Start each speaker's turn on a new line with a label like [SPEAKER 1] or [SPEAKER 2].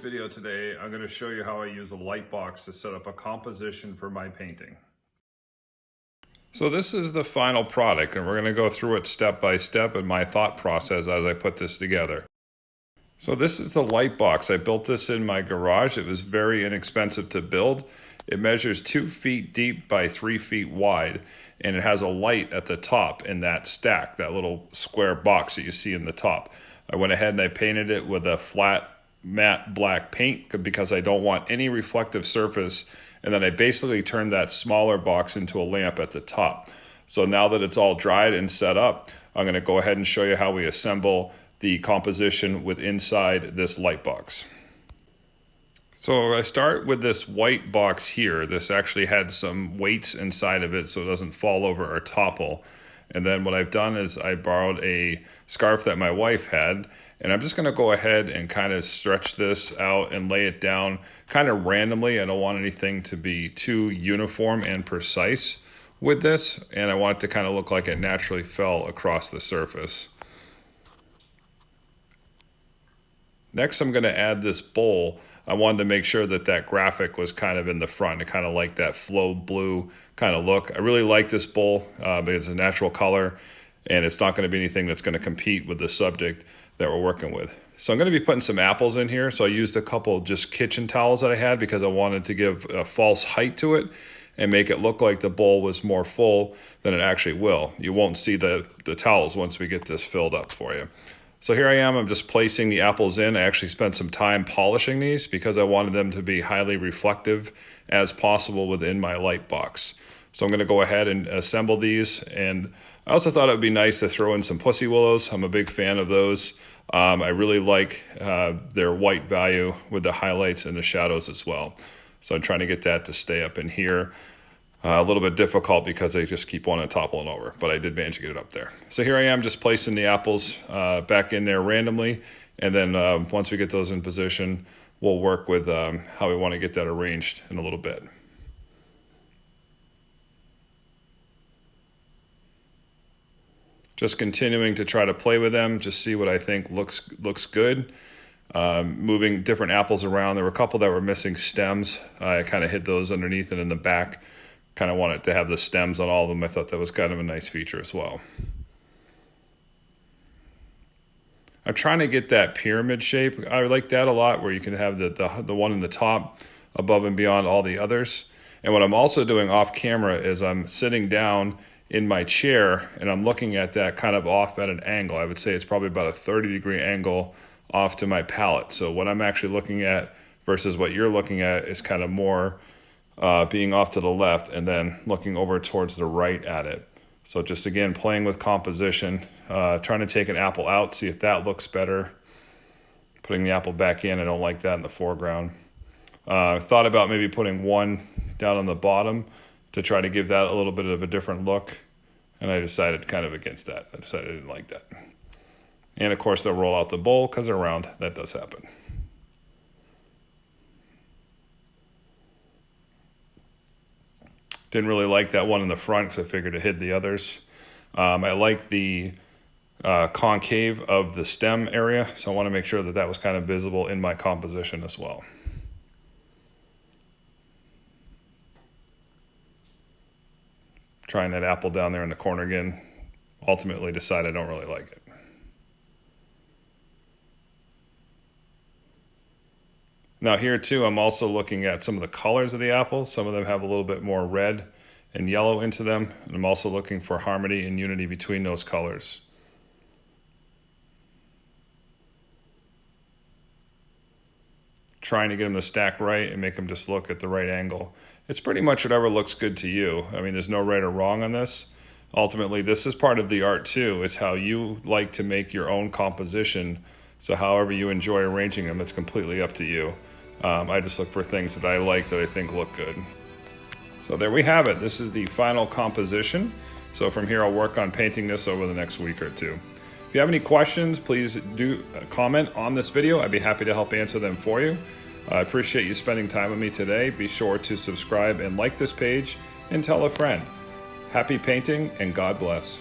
[SPEAKER 1] video today, I'm going to show you how I use a light box to set up a composition for my painting. So this is the final product, and we're going to go through it step by step in my thought process as I put this together. So this is the light box. I built this in my garage. It was very inexpensive to build. It measures 2 feet deep by 3 feet wide, and it has a light at the top in that stack, that little square box that you see in the top. I went ahead and I painted it with a flat matte black paint because I don't want any reflective surface, and then I basically turned that smaller box into a lamp at the top. So now that it's all dried and set up, I'm going to go ahead and show you how we assemble the composition with inside this light box. So I start with this white box here. This actually had some weights inside of it so it doesn't fall over or topple. And then what I've done is I borrowed a scarf that my wife had, and I'm just going to go ahead and kind of stretch this out and lay it down kind of randomly. I don't want anything to be too uniform and precise with this, and I want it to kind of look like it naturally fell across the surface. Next, I'm going to add this bowl. I wanted to make sure that that graphic was kind of in the front. I kind of like that flow blue kind of look. I really like this bowl because it's a natural color, and it's not going to be anything that's going to compete with the subject that we're working with. So I'm going to be putting some apples in here. So I used a couple just kitchen towels that I had because I wanted to give a false height to it and make it look like the bowl was more full than it actually will. You won't see the towels once we get this filled up for you. So here I am, I'm just placing the apples in. I actually spent some time polishing these because I wanted them to be highly reflective as possible within my light box. So I'm going to go ahead and assemble these, and I also thought it would be nice to throw in some pussy willows. I'm a big fan of those. I really like their white value with the highlights and the shadows as well. So I'm trying to get that to stay up in here. A little bit difficult because they just keep wanting to toppling over, but I did manage to get it up there. So here I am just placing the apples back in there randomly, and then once we get those in position, we'll work with how we want to get that arranged in a little bit. Just continuing to try to play with them, just see what I think looks good. Moving different apples around. There were a couple that were missing stems. I kind of hid those underneath and in the back. Kind of wanted to have the stems on all of them. I thought that was kind of a nice feature as well. I'm trying to get that pyramid shape. I like that a lot, where you can have the one in the top above and beyond all the others. And what I'm also doing off camera is I'm sitting down in my chair and I'm looking at that kind of off at an angle. I would say it's probably about a 30-degree angle off to my palette. So what I'm actually looking at versus what you're looking at is kind of more being off to the left and then looking over towards the right at it. So just again, playing with composition, trying to take an apple out, see if that looks better. Putting the apple back in, I don't like that in the foreground. Thought about maybe putting one down on the bottom to try to give that a little bit of a different look, and I decided kind of against that. I decided I didn't like that. And of course they'll roll out the bowl because they're round. That does happen. Didn't really like that one in the front because I figured it hid the others. I like the concave of the stem area, so I want to make sure that that was kind of visible in my composition as well. Trying that apple down there in the corner again. Ultimately decide I don't really like it. Now here too, I'm also looking at some of the colors of the apples. Some of them have a little bit more red and yellow into them. And I'm also looking for harmony and unity between those colors. Trying to get them to stack right and make them just look at the right angle. It's pretty much whatever looks good to you. I mean, there's no right or wrong on this. Ultimately, this is part of the art too, is how you like to make your own composition. So however you enjoy arranging them, it's completely up to you. I just look for things that I like that I think look good. So there we have it. This is the final composition. So from here, I'll work on painting this over the next week or two. If you have any questions, please do comment on this video. I'd be happy to help answer them for you. I appreciate you spending time with me today. Be sure to subscribe and like this page and tell a friend. Happy painting and God bless.